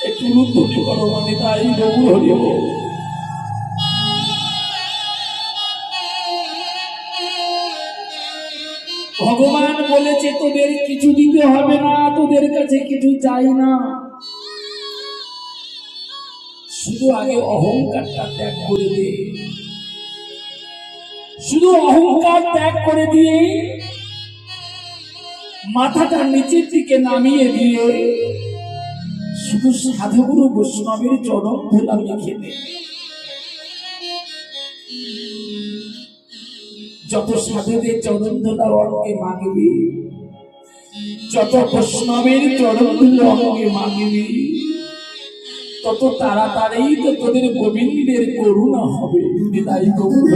একটু রুদ্ধনি করো মানে তাই গৌর হরি বল। ভগবান বলেছে তোদের কিছু দিতে হবে না, তোদের কাছে কিছু চাই না, শুধু আগে অহংকারটা ত্যাগ করে দে। শুধু অহংকার ত্যাগ করে দিয়ে মাথাটা নিচের দিকে নামিয়ে দিয়ে শুধু সাধুগুরু বৈষ্ণবের চরণ ধুলা মেখে দে। যত সাধুদের চরণ ধুলা অঙ্গে মাগবি, যত বৈষ্ণবের চরণ ধুলা অঙ্গে মাগবি, তত তাড়াতাড়ি তো তোদের গোবিন্দের করুণা হবে। বিদায় গৌর।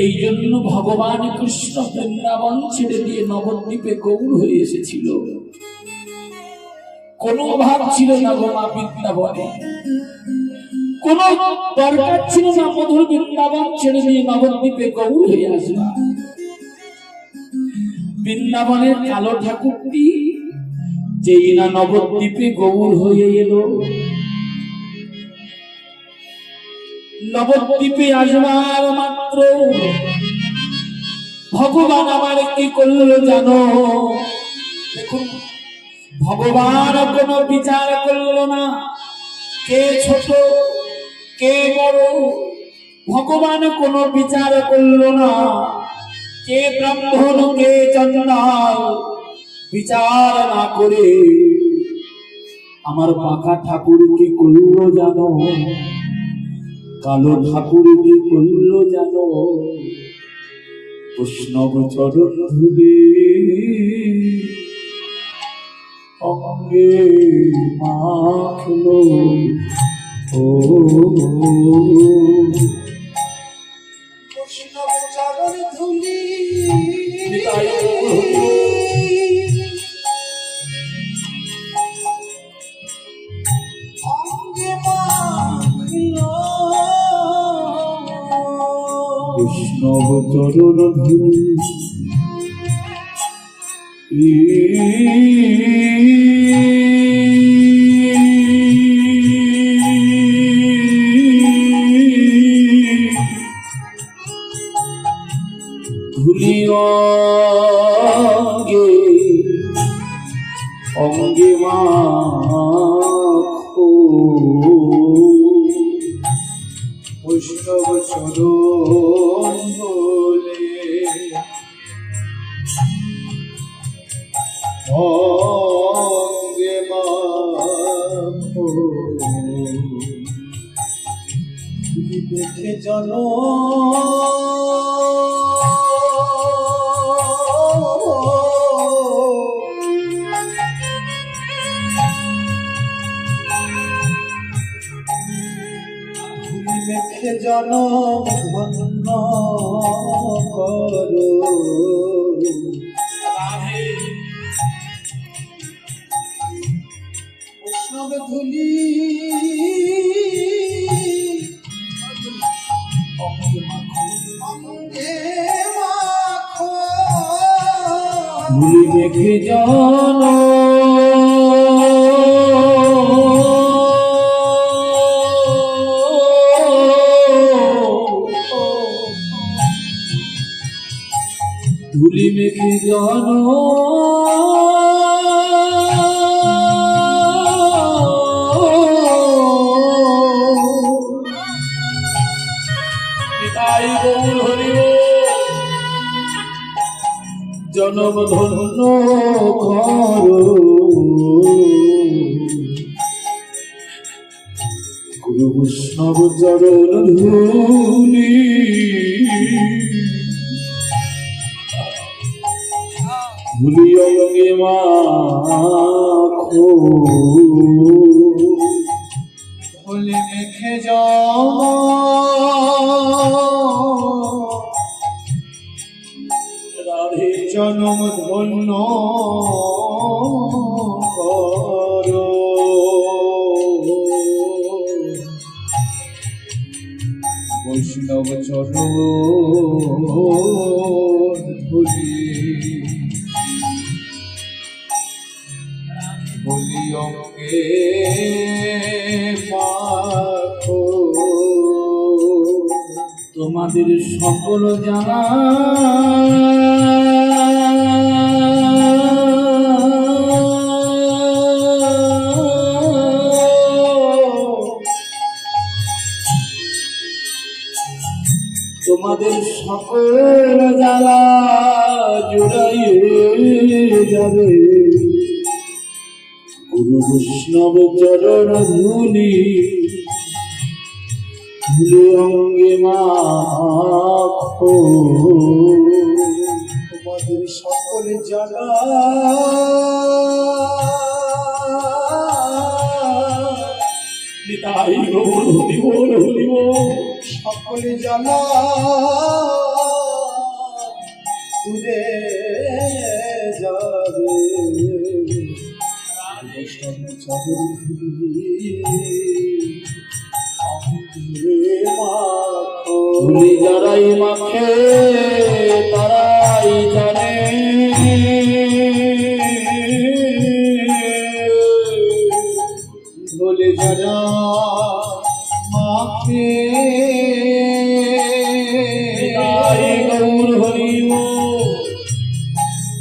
এই জন্য ভগবান কৃষ্ণ বৃন্দাবন ছেড়ে দিয়ে নবদ্বীপে গৌর হয়ে এসেছিল। কোনো অভাব ছিল না গোমা বৃন্দাবনে, কোন দরকার ছিল না মধুর বৃন্দাবন ছেড়ে দিয়ে নবদ্বীপে গৌর হয়ে আসবা। বৃন্দাবনের কালো ঠাকুরটি যেই না নবদ্বীপে গৌর হয়ে এলো, নবদ্বীপে আসবার মাত্র ভগবান আমার কি করলো জানো? দেখুন, ভগবান কোন বিচার করলো না কে ছোট কে বড়, ভগবান কোন বিচার করলো না কে ব্রাহ্মণ কে চন্ডাল, বিচার না করে আমার পাকা ঠাকুর কি করলো জানো? কালো ঠাকুর কি করলো জানো? বৈষ্ণব চরণ ধুলে অঙ্গে মাখলো। ও বৈষ্ণব চরণ ধুলি অঙ্গে মাখলো। বৈষ্ণব চরণ ধুলি ধুলি অঙ্গে অঙ্গে মাখো। বৈষ্ণব চরণ ধুলি অঙ্গে মাখো। দেখে জন দেখে জন ধন্য করো। বৈষ্ণব ধুলি অঙ্গে মাখো। ধুলি দেখে জন ধুলি মেখে জন পিতাই গৌর হরি জনম ধন্য করো। গুরু বৈষ্ণব চরণ ধুলি ধুলি অঙ্গে মাখো। ধুলি মেখে জন রাধে জনম ধন্য করো। বৈষ্ণব নব চরণ ধুলি বলি অঙ্গে মাখো তোমাদের সকল জানা তোমাদের সকল জ্বালা জুড়াইয়ে যাবে গুরু বৈষ্ণব চরণ ধুলি ধুলি অঙ্গে মাখো তোমাদের সকলে জানা নিতাই গৌর হরি বল হরি বল। সকলে জানা দূরে যাবে বৈষ্ণব চরণ ধুলি অঙ্গে মাখো ধুলি যারাই মাখে তারাই জানে ধুলি যারা মাখে নিতাই গৌর হরি বল।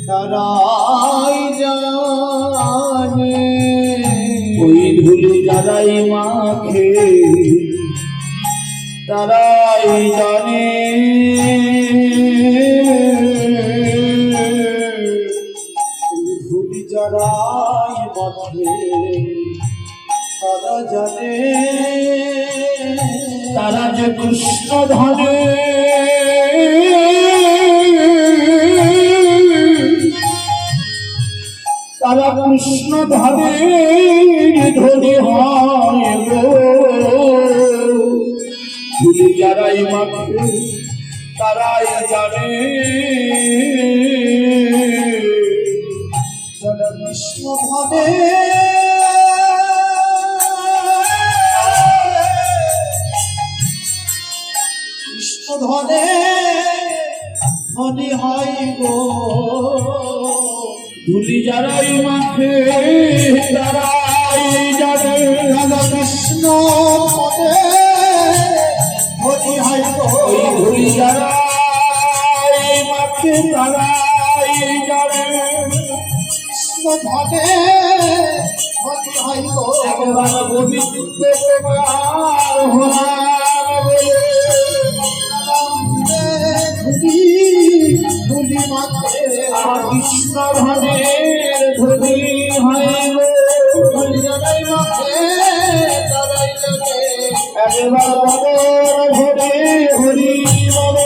তারাই জানে ওই ধুলি যারাই মাখে তারাই জানে ধুলি যারাই মাখে তারা জানে তারা যে কৃষ্ণ ধনে তারা কৃষ্ণ ধনে ধনী হয় গো ধুলি যারাই মাখে তারাই জানে যারা কৃষ্ণ ভাবে কৃষ্ণ ধনে ধনী হয় গো ধুলি যারাই মাখে তারাই জানে রাধা কৃষ্ণ ধনে ধনী হয় গো ওই ধুলি যারাই মাখে তারাই জানে কৃষ্ণ ধনে ধনী হয় গো একবার পবিত্র তোমার হলাম বলে ধুলি ধুলি মাখে আমার কৃষ্ণ ধনের ধনী হয় গো ধুলি যারাই মাখে তারাই জানে একবার বদর ধরে হরি বল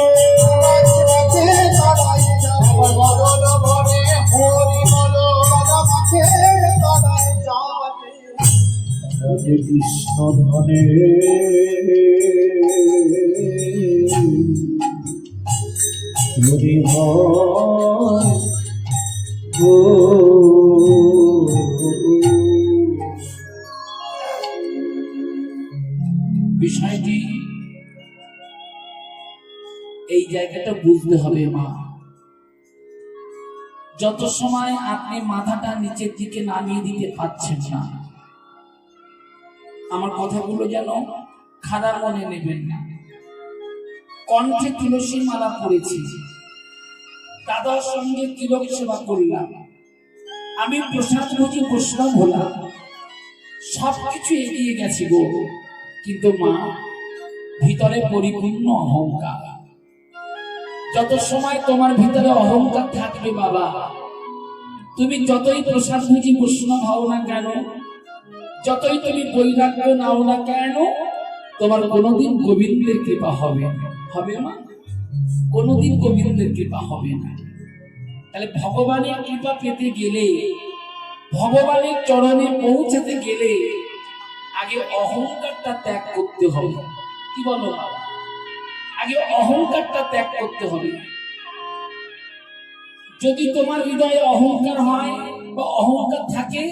বদল ভরে হরি বলো রাধা মাখে তারাই জানে রাধে কৃষ্ণ ধনে হরি হয় গো। বিষয়টি এই জায়গাটা বুঝতে হবে মা। যত সময় আপনি মাথাটা নিচের দিকে নামিয়ে দিতে পারছেন না, আমার কথাগুলো যেন খারাপ মনে নেবেন না। কণ্ঠে তুলসী মালা পড়েছি, দাদার সঙ্গে তিলক সেবা করলাম, আমি প্রসাদ ভোজি বৈষ্ণব হলাম, সবকিছু এগিয়ে গেছি গো, কিন্তু মা ভিতরে পরিপূর্ণ অহংকার। যত সময় তোমার ভিতরে অহংকার থাকবে বাবা, তুমি যতই প্রসাদ ভোজি বৈষ্ণব হও না কেন, যতই তুমি বৈরাগ্য নাও না কেন, তোমার কোনোদিন গোবিন্দের কৃপা হবে না। হবে মা? কোনোদিন গোবিন্দের কৃপা হবে না। তাহলে ভগবানের কৃপা পেতে গেলে, ভগবানের চরণে পৌঁছাতে গেলে আগে অহংকারটা ত্যাগ করতে হবে। কি বলো বাবা? আগে অহংকারটা ত্যাগ করতে হবে। যদি তোমার হৃদয়ে অহংকার হয় বা অহংকার থাকে,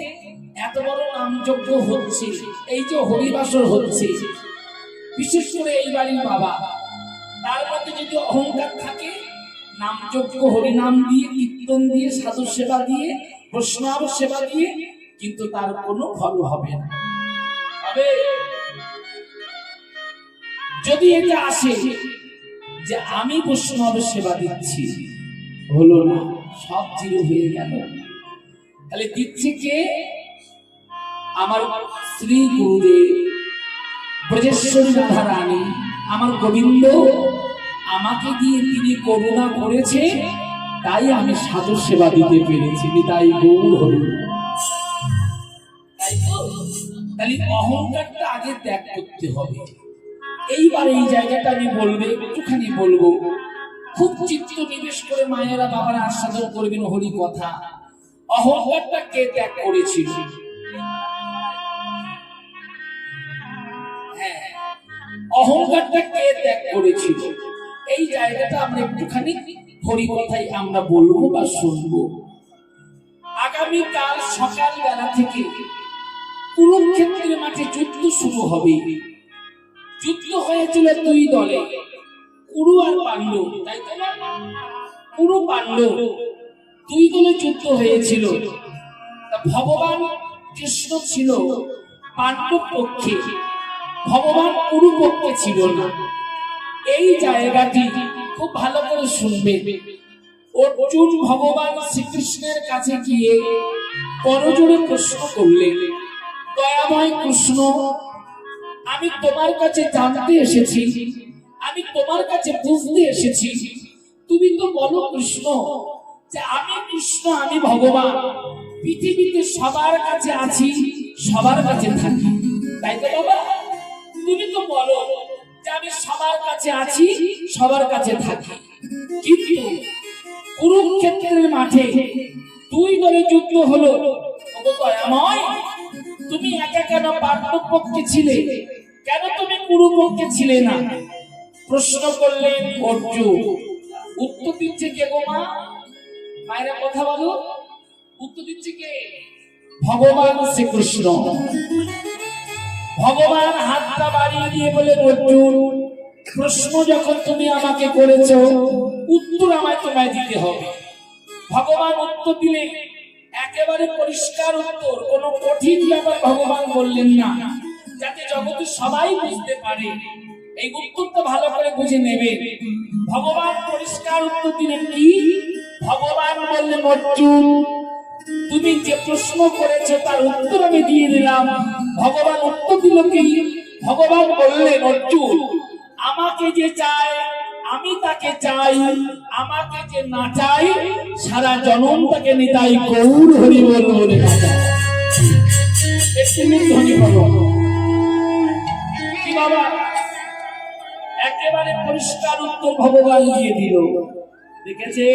এত বড় নামযজ্ঞ হচ্ছে, এই যে হরিবাসর হচ্ছে, বিশেষ করে এই বাড়ির বাবা মধ্যে যদি অহংকার থাকে, নামযজ্ঞ হরিনাম দিয়ে, কীর্তন দিয়ে, সাধু সেবা দিয়ে, বৈষ্ণব সেবা দিয়ে, কিন্তু তার কোনো ফল হবে না। হবে যদি এটা আসে যে আমি বৈষ্ণব সেবা দিচ্ছি, হলো না, সব জিরো হয়ে গেল। তাহলে দিচ্ছে কে? আমার শ্রী গুরুদেব, ব্রজেশ্বরী রাধা রানী, আমার গোবিন্দ আমাকে দিয়ে তিনি করুণা করেছে, তাই আমি সাধু সেবা দিতে পেরেছি। তাই গৌর হরি। তাহলে অহংকারটা আগে ত্যাগ করতে হবে। এইবার এই জায়গাটা আমি বলবো, একটুখানি বলবো, খুব চিত্ত নিবেশ করে মায়েরা বাবারা আস্বাদন করবেন হরি কথা। অহংকারটা কে ত্যাগ করেছিল? হ্যাঁ, অহংকারটা কে ত্যাগ করেছিল? এই জায়গাটা আমরা একটুখানি হরি কথাই আমরা বলবো বা শুনবো। আগামীকাল সকাল বেলা থেকে কুরুক্ষেত্রের মাঠে যুদ্ধ শুরু হবে। যুদ্ধ হয়েছিল দুই দলে, কুরু আর পাণ্ডব। তাই তো না? কুরু পাণ্ডব দুই দলে যুদ্ধ হয়েছিল। ভগবান কৃষ্ণ ছিল পাণ্ডব পক্ষে, ভগবান কুরু পক্ষে ছিল না। এই জায়গাটি খুব ভালো করে শুনবে। অর্জুন ভগবান শ্রীকৃষ্ণের কাছে গিয়ে করজোড়ে প্রশ্ন করলেন, দয়াময় কৃষ্ণ, আমি তোমার কাছে জানতে এসেছি, আমি তোমার কাছে বুঝতে এসেছি, তুমি তো বলো কৃষ্ণ যে আমি কৃষ্ণ, আমি ভগবান, পৃথিবীতে সবার কাছে আছি, সবার কাছে থাকি। তাই তো বাবা? তুমি তো বলো যে আমি সবার কাছে আছি, সবার কাছে থাকি, কিন্তু কুরুক্ষেত্রের মাঠে দুই দলে যুদ্ধ হলো, দয়াময় তুমি একা কেন পাণ্ডব পক্ষে ছিলে, কেন তুমি কুরু পক্ষে ছিলে না? প্রশ্ন করলেন অর্জুন। উত্তর দিচ্ছে কে গো মা? মায়েরা কথা বলো। উত্তর দিচ্ছে কে? ভগবান শ্রীকৃষ্ণ। ভগবান হাতটা বাড়িয়ে দিয়ে বলে, অর্জুন, প্রশ্ন যখন তুমি আমাকে করেছো, উত্তর আমায় তোমায় দিতে হবে। ভগবান উত্তর দিলে একেবারে পরিষ্কার উত্তর, কোনো কঠিন ব্যাপার ভগবান বললেন না, যাতে জগতে সবাই বুঝতে পারে। এই উত্তরটা ভালো করে বুঝে নেবে। ভগবান পরিষ্কার উত্তর দিলেন কি? ভগবান বললেন, অর্জুন, তুমি যে প্রশ্ন করেছো তার উত্তর আমি দিয়ে দিলাম। ভগবান উত্তর দিল কি? ভগবান বললেন, অর্জুন, আমাকে যে চায় আমি তাকে চাই, আমাকে যে না চাই সারা জনম তাকে নিতাই গৌর হরি বল বলে কি বাবা? একেবারে পরিষ্কার উত্তর ভগবান দিয়ে দিল। দেখেছে?